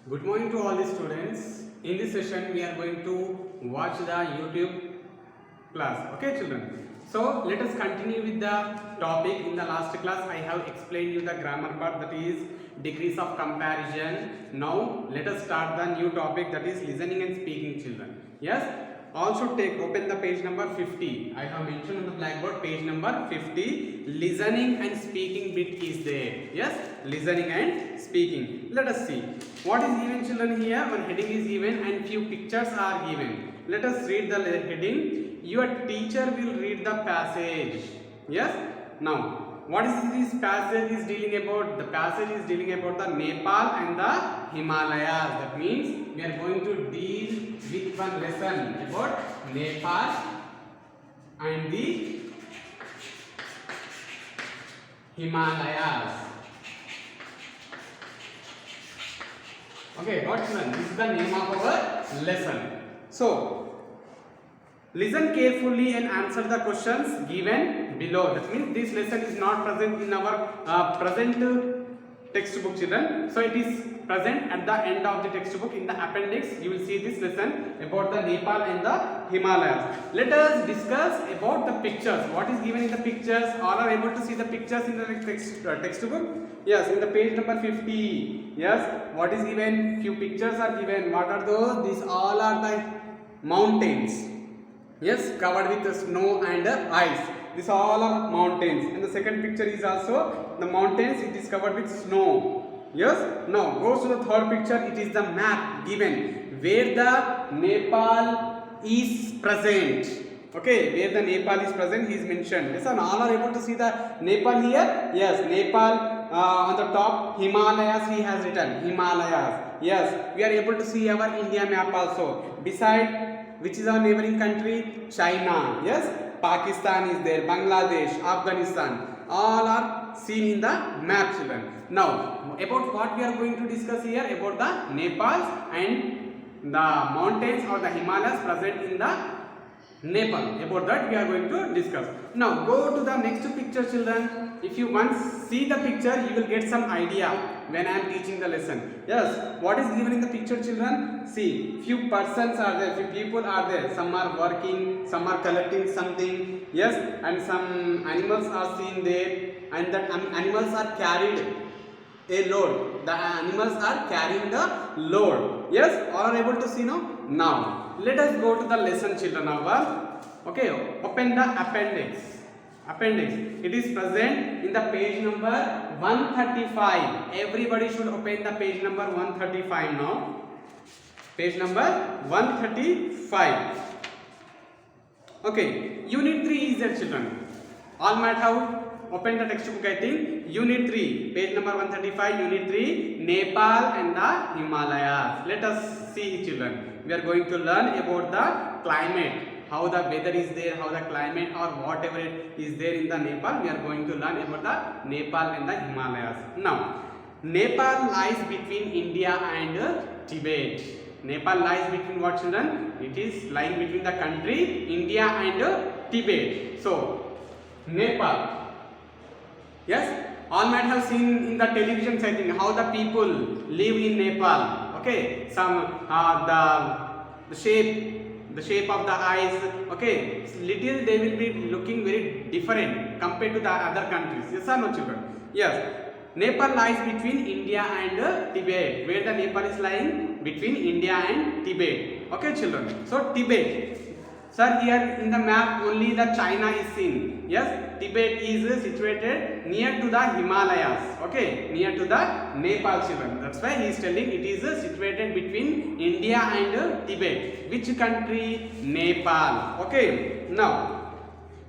Good morning to all the students. In this session, we are going to watch the YouTube class. Okay, children. So let us continue with the topic. In the last class, I have explained you the grammar part, that is degrees of comparison. Now let us start the new topic, that is listening and speaking, children. Yes. Also open the page number 50. I have mentioned on the blackboard page number 50. Listening and speaking bit is there. Yes, listening and speaking. Let us see what is given, children. Here one heading is given and few pictures are given. Let us read the heading. Your teacher will read the passage. Yes. Now what is this passage is dealing about? The passage is dealing about the Nepal and the Himalayas. That means we are going to deal with one lesson about Nepal and the Himalayas. Okay, got it? This is the name of our lesson. So listen carefully and answer the questions given below. That means this lesson is not present in our present textbook, children. So it is present at the end of the textbook. In the appendix, you will see this lesson about the Nepal and the Himalayas. Let us discuss about the pictures. What is given in the pictures? All are able to see the pictures in the textbook? Yes, in the page number 50. Yes, what is given? Few pictures are given. What are those? These all are the mountains. Yes, covered with snow and ice. These all are mountains. And the second picture is also the mountains. It is covered with snow. Yes. Now goes to the third picture. It is the map given where the Nepal is present. Okay, where the Nepal is present, he is mentioned. Yes, and all are able to see the Nepal here. Yes, Nepal on the top. Himalayas he has written. Himalayas. Yes, we are able to see our India map also. Beside, which is our neighboring country? China. Yes, Pakistan is there, Bangladesh, Afghanistan. All are seen in the map, children. Now, about what we are going to discuss here, about the Nepal and the mountains or the Himalayas present in the Nepal. About that we are going to discuss. Now, go to the next picture, children. If you once see the picture, you will get some idea when I am teaching the lesson. Yes, what is given in the picture, children? See, few persons are there, few people are there. Some are working, some are collecting something. Yes, and some animals are seen there, and that animals are carried a load. The animals are carrying the load. Yes, all are able to see now? Now, let us go to the lesson, children. Okay, open the appendix. Appendix. It is present in the page number 135. Everybody should open the page number 135 now. Page number 135. Okay, unit 3 is there, children. All might have opened the textbook, I think. Unit 3, page number 135, unit 3, Nepal and the Himalayas. Let us see, children. We are going to learn about the climate. How the weather is there, how the climate or whatever is there in the Nepal. We are going to learn about the Nepal and the Himalayas. Now, Nepal lies between India and Tibet. Nepal lies between what, children? It is lying between the country India and Tibet. So, Nepal. Yes, all might have seen in the television setting how the people live in Nepal. Okay, some the shape of the eyes. Okay, little they will be looking very different compared to the other countries. Yes or no, children? Yes. Nepal lies between India and Tibet. Where the Nepal is lying? Between India and Tibet. Okay, children. So Tibet. Sir, here in the map only the China is seen. Yes, Tibet is situated near to the Himalayas. Okay, near to the Nepal, children. That's why he is telling it is situated between India and Tibet. Which country? Nepal. Okay. Now,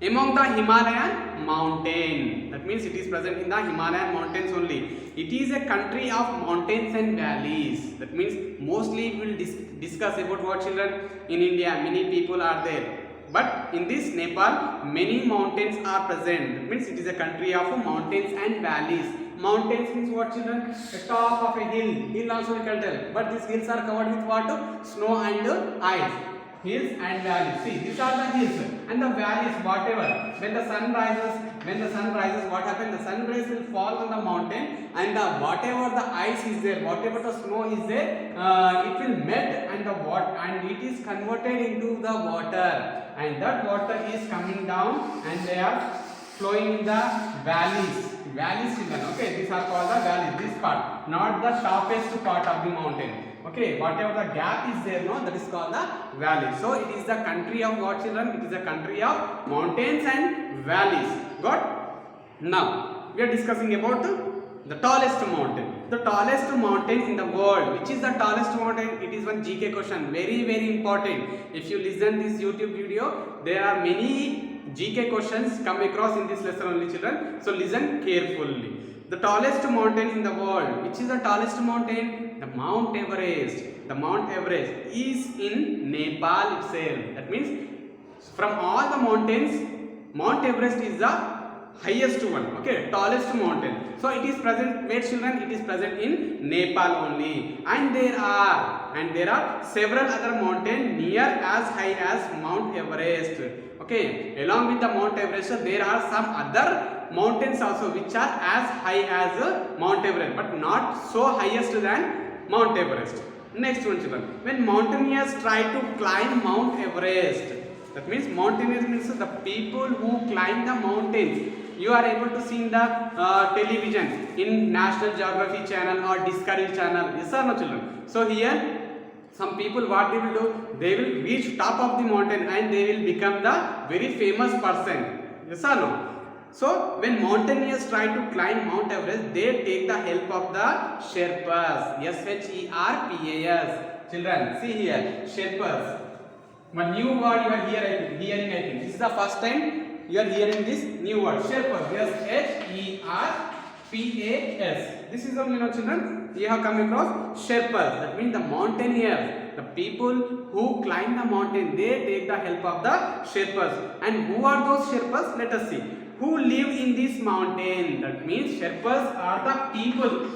among the Himalayan mountain. That means it is present in the Himalayan mountains only. It is a country of mountains and valleys. That means mostly we will discuss about what, children? In India, many people are there. But in this Nepal, many mountains are present. That means it is a country of mountains and valleys. Mountains means what, children? The top of a hill. Hill also we can tell. But these hills are covered with what? Snow and ice. Hills and valleys. See, these are the hills and the valleys, whatever. When the sun rises, when the sun rises, what happens? The sun rays will fall on the mountain, and whatever the ice is there, whatever the snow is there, it will melt, and it is converted into the water, and that water is coming down, and they are flowing in the valleys. Valleys, children. Okay, these are called the valleys. This part, not the topest part of the mountain. Okay, whatever the gap is there, no, that is called the valley. So it is the country of what, children? It is the country of mountains and valleys. Got? Now we are discussing about the tallest mountain. The tallest mountain in the world. Which is the tallest mountain? It is one GK question. Very, very important. If you listen this YouTube video, there are many GK questions come across in this lesson only, children. So listen carefully. The tallest mountain in the world. Which is the tallest mountain? The Mount Everest. The Mount Everest is in Nepal itself. That means from all the mountains, Mount Everest is the highest one. Okay, tallest mountain. So it is present, where, children? It is present in Nepal only. And there are several other mountains near as high as Mount Everest. Okay, along with the Mount Everest, there are some other mountains also which are as high as Mount Everest, but not so highest than Mount Everest. Next one, children. When mountaineers try to climb Mount Everest, that means mountaineers means the people who climb the mountains. You are able to see in the television, in National Geography channel or Discovery channel. Yes or no, children? So here, some people, what they will do? They will reach top of the mountain and they will become the very famous person. Yes or no? So when mountaineers try to climb Mount Everest, they take the help of the Sherpas. Sherpas. Children, see here, Sherpas. One new word you are hearing, I think. This is the first time you are hearing this new word, Sherpas. Sherpas. This is the, children, you have come across Sherpas. That means the mountaineers, the people who climb the mountain, they take the help of the Sherpas. And who are those Sherpas? Let us see. Who live in this mountain? That means Sherpas are the people.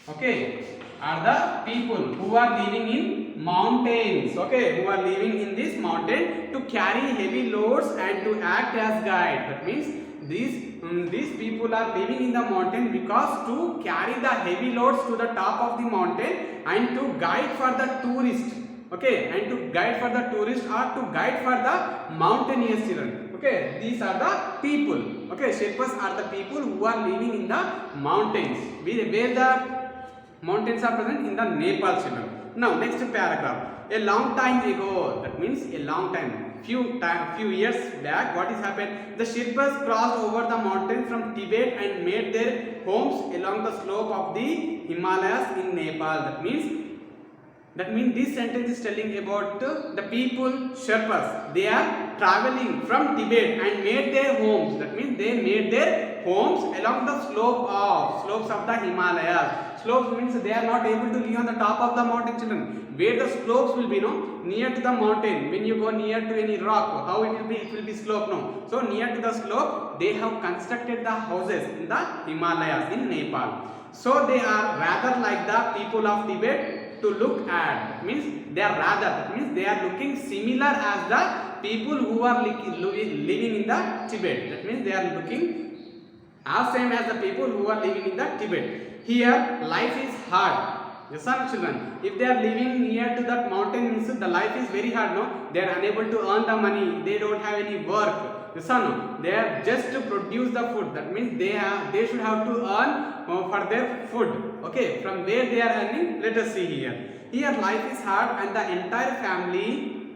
Okay, are the people who are living in mountains. Okay, who are living in this mountain to carry heavy loads and to act as guide. That means these people are living in the mountain because to carry the heavy loads to the top of the mountain and to guide for the tourist. Okay, and to guide for the tourist or to guide for the mountaineers, children. Okay, these are the people. Okay, Sherpas are the people who are living in the mountains. Where the mountains are present? In the Nepal, children. Now, next paragraph. A long time ago, that means a long time, few years back, what is happened? The Sherpas crossed over the mountains from Tibet and made their homes along the slope of the Himalayas in Nepal. That means this sentence is telling about the people Sherpas. They are traveling from Tibet and made their homes. That means they made their homes along the slopes of the Himalayas. Slopes means they are not able to live on the top of the mountain, children. Where the slopes will be, near to the mountain. When you go near to any rock, how it will be? It will be slope, no. So near to the slope, they have constructed the houses in the Himalayas in Nepal. So they are rather like the people of Tibet to look at. That means they are rather. That means they are looking similar as the people who are living in the Tibet. That means they are looking as same as the people who are living in the Tibet. Here, life is hard. Yes, sir, children. If they are living near to that mountain, means the life is very hard. No, they are unable to earn the money. They don't have any work. Yes, sir, no. They are just to produce the food. That means they should have to earn for their food. Okay, from where they are earning, let us see here. Here, life is hard, and the entire family,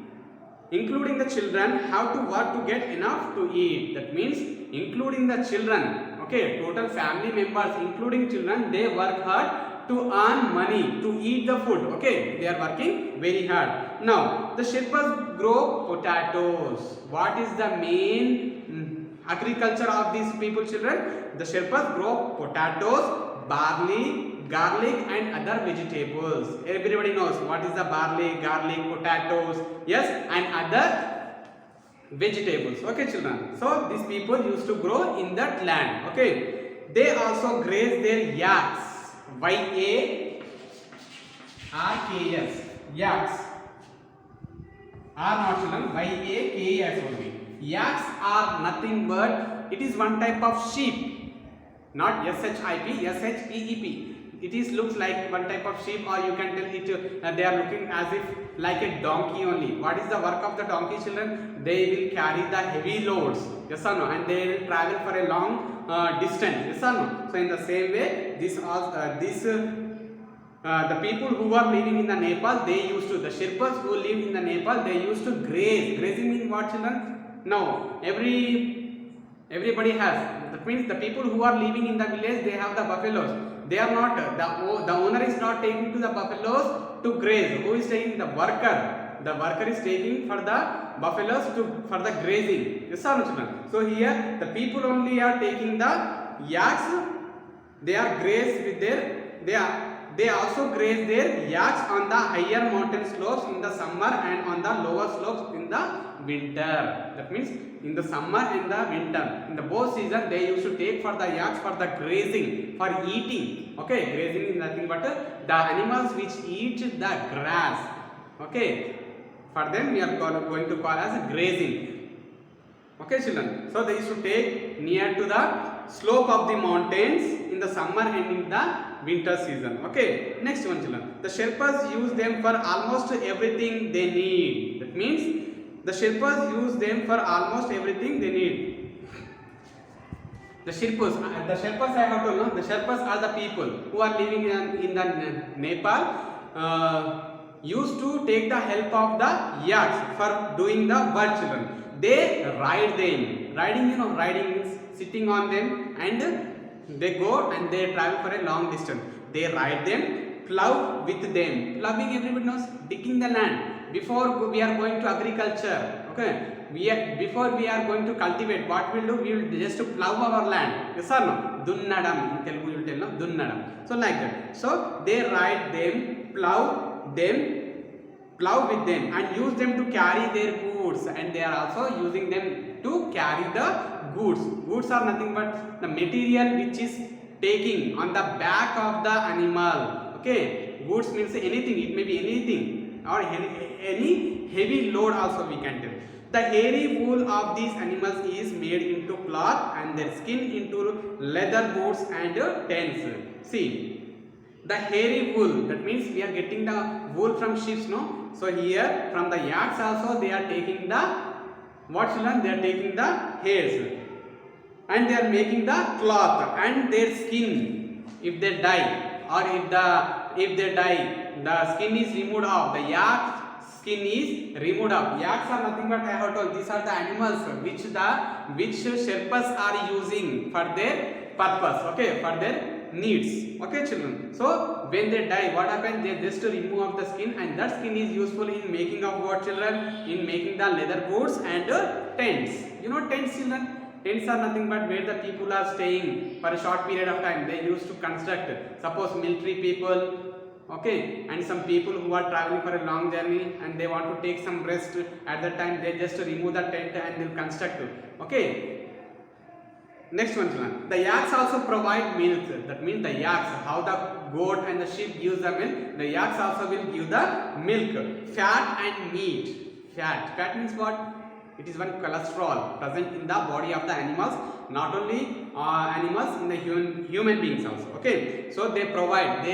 including the children, have to work to get enough to eat. That means including the children. Okay, total family members, including children, they work hard to earn money, to eat the food. Okay, they are working very hard. Now, the Sherpas grow potatoes. What is the main agriculture of these people, children? The Sherpas grow potatoes, barley, garlic and other vegetables. Everybody knows what is the barley, garlic, potatoes, yes, and other vegetables. Okay, children. So these people used to grow in that land. Okay, they also graze their yaks. Y-A-R-K-S. Yaks are not, children. Y-A-K-S only. Yaks are nothing but it is one type of sheep, not ship, sheep. It is looks like one type of sheep, or you can tell it they are looking as if like a donkey only. What is the work of the donkey, children? They will carry the heavy loads, yes or no, and they will travel for a long distance, yes or no. So in the same way, the people who are living in the Nepal, they used to, the Sherpas who live in the Nepal, they used to graze. Grazing means what, children? No, everybody has. That means the people who are living in the village, they have the buffaloes. They are not, the owner is not taking to the buffaloes to graze. Who is taking? The worker. The worker is taking for the buffaloes for the grazing. Yes or no, children? So here the people only are taking the yaks. They are graze with their, they also graze their yaks on the higher mountain slopes in the summer and on the lower slopes in the winter. That means in the summer and the winter, in the both season, they used to take for the yaks for the grazing, for eating. Okay, grazing is nothing but the animals which eat the grass. Okay, for them we are going to call as grazing. Okay, children. So they used to take near to the slope of the mountains in the summer and in the winter season. Okay, next one, children. The Sherpas use them for almost everything they need. That means the Sherpas use them for almost everything they need. The Sherpas I have told, no? The Sherpas are the people who are living in the Nepal, used to take the help of the yaks for doing the work, children. They ride them. Riding, you know, riding means sitting on them, and they go and they travel for a long distance. They ride them, plow with them. Plowing, everybody knows, digging the land. Before we are going to agriculture, okay, before we are going to cultivate, what we'll do, we will just plow our land. Yes or no? Dunnadam, in Telugu you will tell, no? Dunnadam. So like that. So they ride them, plow with them, and use them to carry their goods, and they are also using them to carry the goods. Goods are nothing but the material which is taking on the back of the animal. Okay, goods means anything, it may be anything, or any heavy load also we can tell. The hairy wool of these animals is made into cloth, and their skin into leather boots and tents. See, the hairy wool, that means we are getting the wool from sheep, no? So here from the yaks also they are taking the, what, children? They are taking the hairs, and they are making the cloth, and their skin, if they die, or if they die, the skin is removed off. The yak skin is removed off. Yaks are nothing but, I have told, these are the animals which Sherpas are using for their purpose. Okay, for their needs. Okay, children. So when they die, what happens? They just remove off the skin, and that skin is useful in making of what, children? In making the leather boots and tents. You know tents, children? Tents are nothing but where the people are staying for a short period of time. They used to construct, suppose military people, okay, and some people who are traveling for a long journey and they want to take some rest at that time, they just remove the tent and they'll construct. Okay, next one, children. The yaks also provide milk. That means the yaks, how the goat and the sheep gives the milk, the yaks also will give the milk. Fat and meat. Fat means what? It is one cholesterol present in the body of the animals, not only animals, in the human beings also. Okay, so they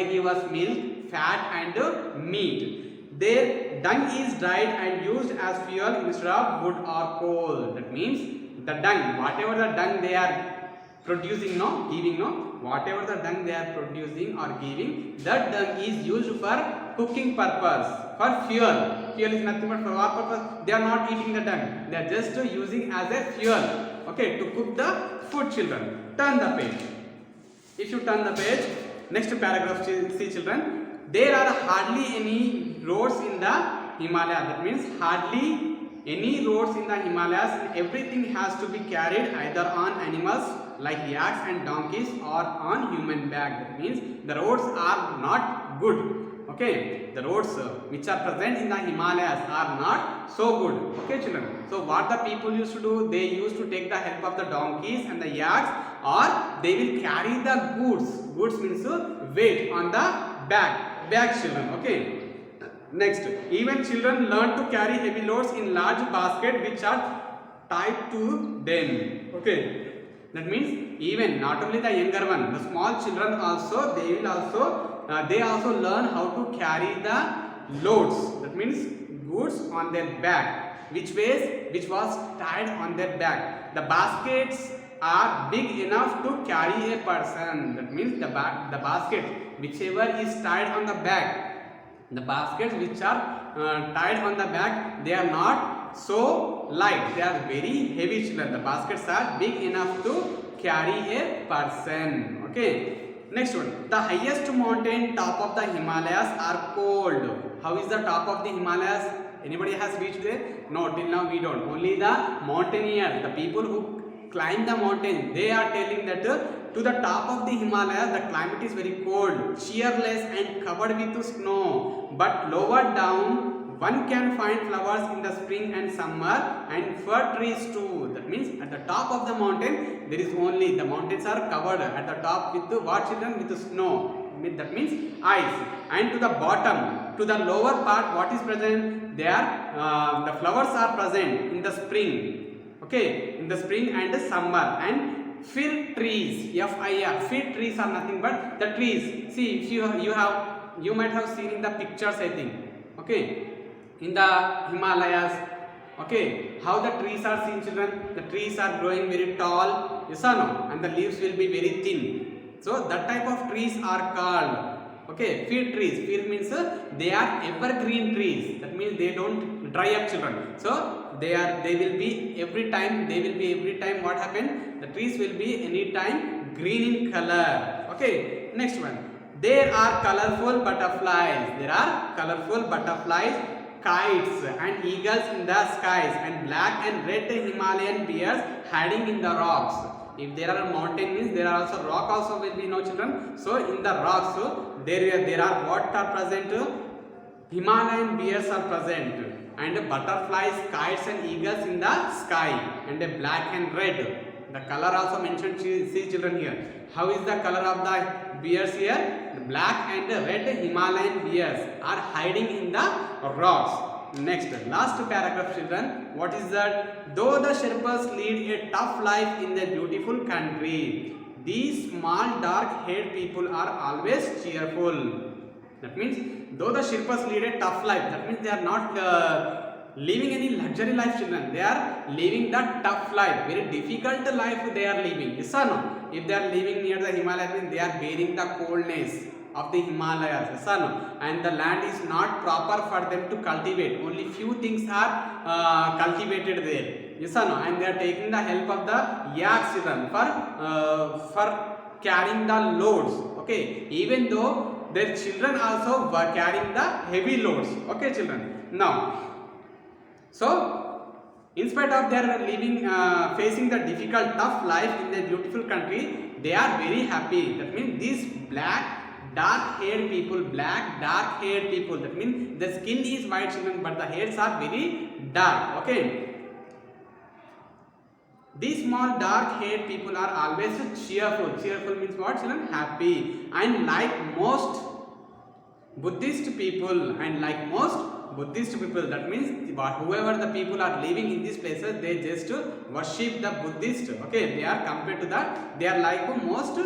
give us milk, fat and meat. Their dung is dried and used as fuel instead of wood or coal. That means the dung, whatever the dung they are producing, whatever the dung they are producing or giving, that dung is used for cooking purpose, for fuel. Fuel is nothing but for what purpose? They are not eating the dung, they are just using as a fuel, okay, to cook the food, children. Turn the page. If you turn the page, next paragraph, see, children. There are hardly any roads in the Himalayas. That means hardly any roads in the Himalayas, and everything has to be carried either on animals like yaks and donkeys or on human back. That means the roads are not good. Okay, the roads which are present in the Himalayas are not so good. Okay, children. So what the people used to do, they used to take the help of the donkeys and the yaks, or they will carry the goods. Goods means weight on the back, children. Okay. Next, even children learn to carry heavy loads in large baskets which are tied to them. Okay. That means even not only the younger one, the small children also, they also learn how to carry the loads. That means goods on their back, which was tied on their back. The baskets are big enough to carry a person. That means the basket whichever is tied on the back, the baskets which are tied on the back, they are not so light, they are very heavy children. The baskets are big enough to carry a person. Okay, next one, the highest mountain top of the Himalayas are cold. How is the top of the Himalayas? Anybody has reached there? No, till now we don't. Only the mountaineers, the people who climb the mountain, they are telling that to the top of the Himalayas the climate is very cold, cheerless and covered with snow, but lower down one can find flowers in the spring and summer and fir trees too. That means at the top of the mountain there is only, the mountains are covered at the top with the what children? With the snow. That means ice. And to the bottom, to the lower part, what is present? There the flowers are present in the spring. Okay, in the spring and the summer. And fir trees, F-I-R, fir trees are nothing but the trees. See, if you might have seen in the pictures, I think. Okay, in the Himalayas. Okay, how the trees are seen, children? The trees are growing very tall, yes or no? And the leaves will be very thin. So that type of trees are called, okay, fir trees. Fir means they are evergreen trees. That means they don't dry up, children. So they will be every time what happened? The trees will be any time green in color. Okay, next one. There are colorful butterflies. There are colorful butterflies, kites and eagles in the skies, and black and red Himalayan bears hiding in the rocks. If there are mountain means there are also rock also will be, no children. So in the rocks there are what are present? Himalayan bears are present, and butterflies, kites and eagles in the sky, and a black and red. The color also mentioned, see children here. How is the color of the bears here? The black and red Himalayan bears are hiding in the rocks. Next, last paragraph, children. What is that? Though the Sherpas lead a tough life in the beautiful country, these small dark-haired people are always cheerful. That means, though the Sherpas lead a tough life, that means they are not living any luxury life, children. They are living the tough life, very difficult life they are living. Yes or no? If they are living near the Himalayas, they are bearing the coldness of the Himalayas, yes or no? And the land is not proper for them to cultivate. Only few things are cultivated there. Yes or no? And they are taking the help of the yaks, children, for carrying the loads. Okay, even though their children also were carrying the heavy loads. Okay, children. Now, so in spite of their living, facing the difficult, tough life in their beautiful country, they are very happy. That means these dark-haired people, that means the skin is white, children, but the hairs are very dark. Okay. These small dark-haired people are always cheerful. Cheerful means what, children? Happy. And like most Buddhist people, that means whoever the people are living in these places, they just worship the Buddhist. Okay, they are compared to that. They are like most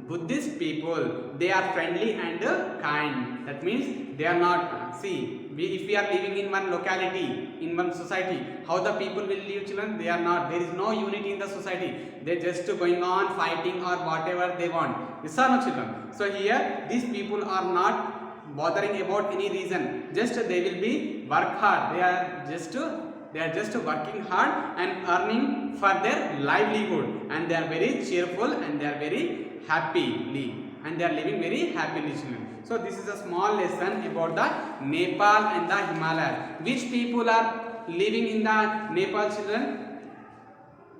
Buddhist people. They are friendly and kind. That means they are not. See, if we are living in one locality, in one society, how the people will live, children? They are not. There is no unity in the society. They are just going on fighting or whatever they want. Yes or no, children? So here, these people are not bothering about any reason. Just they will be work hard. They are just working hard and earning for their livelihood, and they are very cheerful and they are very happily, and they are living very happily, children. So this is a small lesson about the Nepal and the Himalayas. Which people are living in the Nepal, children?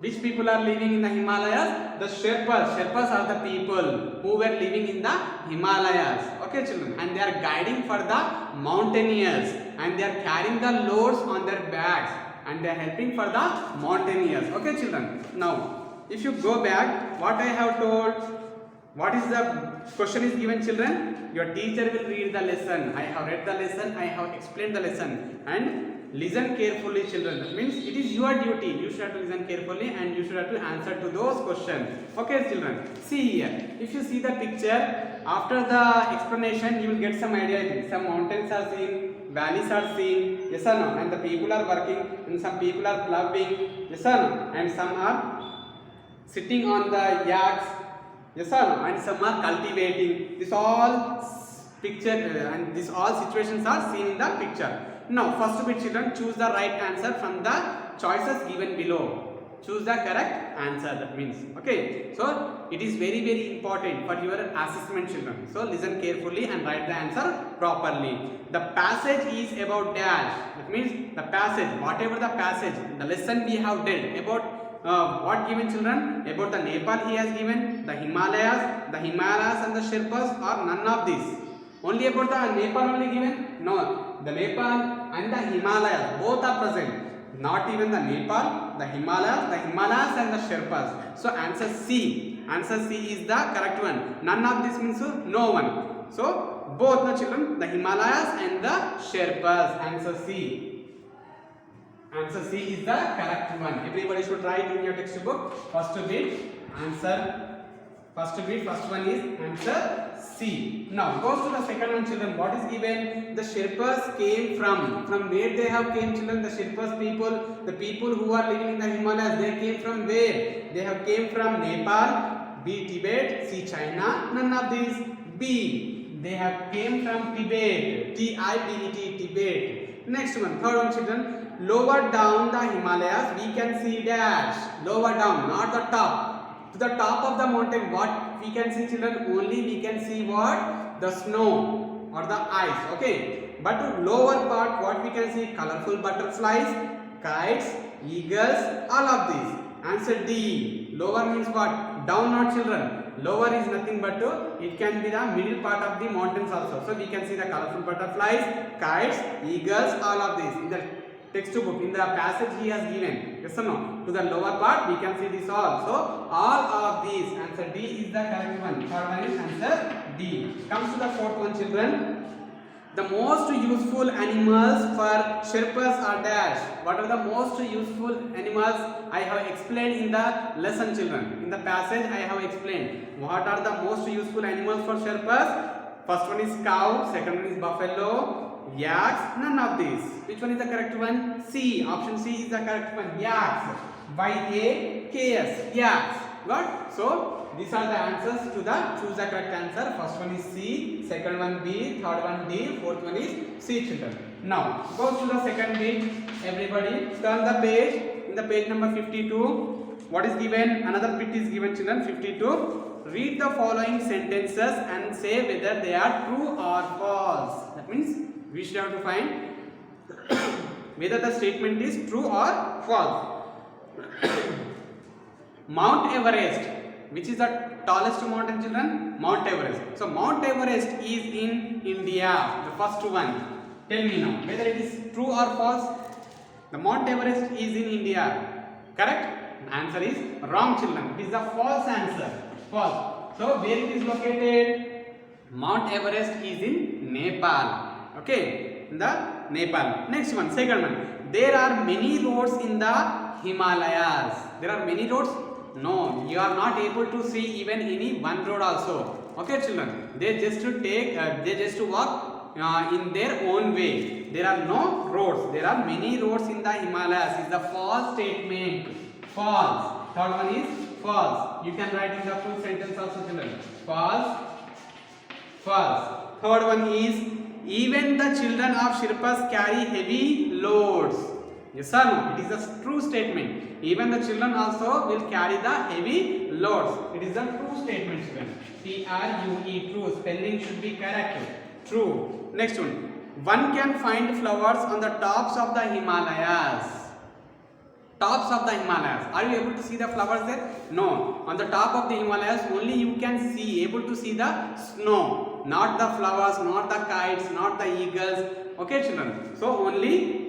Which people are living in the Himalayas? The Sherpas. Sherpas are the people who were living in the Himalayas. Okay, children. And they are guiding for the mountaineers. And they are carrying the loads on their backs. And they are helping for the mountaineers. Okay, children. Now, if you go back, what I have told, what is the question is given, children? Your teacher will read the lesson. I have read the lesson. I have explained the lesson. And listen carefully, children. That means it is your duty. You should have to listen carefully and you should have to answer to those questions. Okay, children. See here. If you see the picture, after the explanation, you will get some idea. Some mountains are seen, valleys are seen, yes or no? And the people are working, and some people are ploughing, yes or no? And some are sitting on the yaks, yes or no? And some are cultivating. This all picture and these all situations are seen in the picture. Now, first bit, children, choose the right answer from the choices given below. Choose the correct answer. That means, okay. So it is very, very important for your assessment, children. So listen carefully and write the answer properly. The passage is about dash. That means the passage, whatever the passage, the lesson we have did about what given, children? About the Nepal he has given, the Himalayas and the Sherpas, or none of these. Only about the Nepal only given? No, the Nepal and the Himalayas both are present. Not even the Nepal, the Himalayas and the Sherpas. So answer C. Answer C is the correct one. None of this means no one. So both the children, the Himalayas and the Sherpas. Answer C. Answer C is the correct one. Everybody should write in your textbook. First bit answer. First one is answer C. Now goes to the second one, children. What is given? The Sherpas came from where they have came, children? The Sherpas people, the people who are living in the Himalayas, they came from where? They have came from Nepal, B, Tibet, C, China. None of these. B, they have came from Tibet, T-I-B-E-T, Tibet. Next one, third one, children. Lower down the Himalayas, we can see dash. Lower down, not the top. To the top of the mountain, what we can see, children? Only we can see what? The snow or the ice. Okay. But to lower part, what we can see? Colorful butterflies, kites, eagles, all of these. Answer D. Lower means what? Down, not, children. Lower is nothing but it can be the middle part of the mountains also. So we can see the colorful butterflies, kites, eagles, all of these. In the textbook, in the passage he has given, yes or no? To the lower part we can see this all. So all of these, answer D is the correct one. Third one is answer D. Comes to the fourth one, children. The most useful animals for Sherpas are dash. What are the most useful animals? I have explained in the lesson, children. In the passage I have explained what are the most useful animals for Sherpas. First one is cow, second one is buffalo, yaks, none of these. Which one is the correct one? C. Option C is the correct one. Yaks. Y-A-K-S. Yaks. Got? So these are the answers to the choose the correct answer. First one is C, second one B, third one D, fourth one is C, children. Now go to the second bit. Everybody turn the page. In the page number 52, what is given? Another bit is given, children. 52. Read the following sentences and say whether they are true or false. That means we should have to find whether the statement is true or false. Mount Everest, which is the tallest mountain, children? Mount Everest. So Mount Everest is in India, the first one. Tell me now whether it is true or false. The Mount Everest is in India. Correct? The answer is wrong, children. It is the false answer. False. So where it is located? Mount Everest is in Nepal. Okay, in the Nepal. Next one, second one. There are many roads in the Himalayas. There are many roads? No, you are not able to see even any one road also. Okay, children. They just to take, they just to walk in their own way. There are no roads. There are many roads in the Himalayas. Is the false statement. False. Third one is false. You can write in the full sentence also, children. False. False. Third one is even the children of Sherpas carry heavy loads. Yes or no? It is a true statement. Even the children also will carry the heavy loads. It is a true statement, children. T-R-U-E, true. Spelling should be correct. True. Next one. One can find flowers on the tops of the Himalayas. Tops of the Himalayas. Are you able to see the flowers there? No. On the top of the Himalayas, only you can see, able to see the snow. Not the flowers, not the kites, not the eagles. Okay, children. So only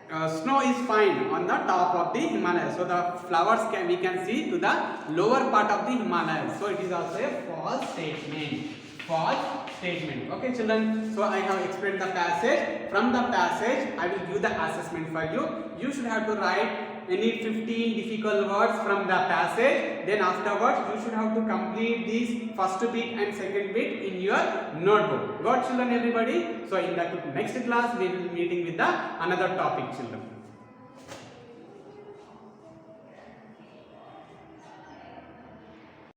snow is found on the top of the Himalayas. So the flowers we can see to the lower part of the Himalayas. So it is also a false statement. false statement. Okay children, so I have explained the passage. From the passage I will give the assessment for you. You should have to write any 15 difficult words from the passage. Then afterwards you should have to complete this first bit and second bit in your notebook. Got children everybody? So in the next class we will be meeting with the another topic children.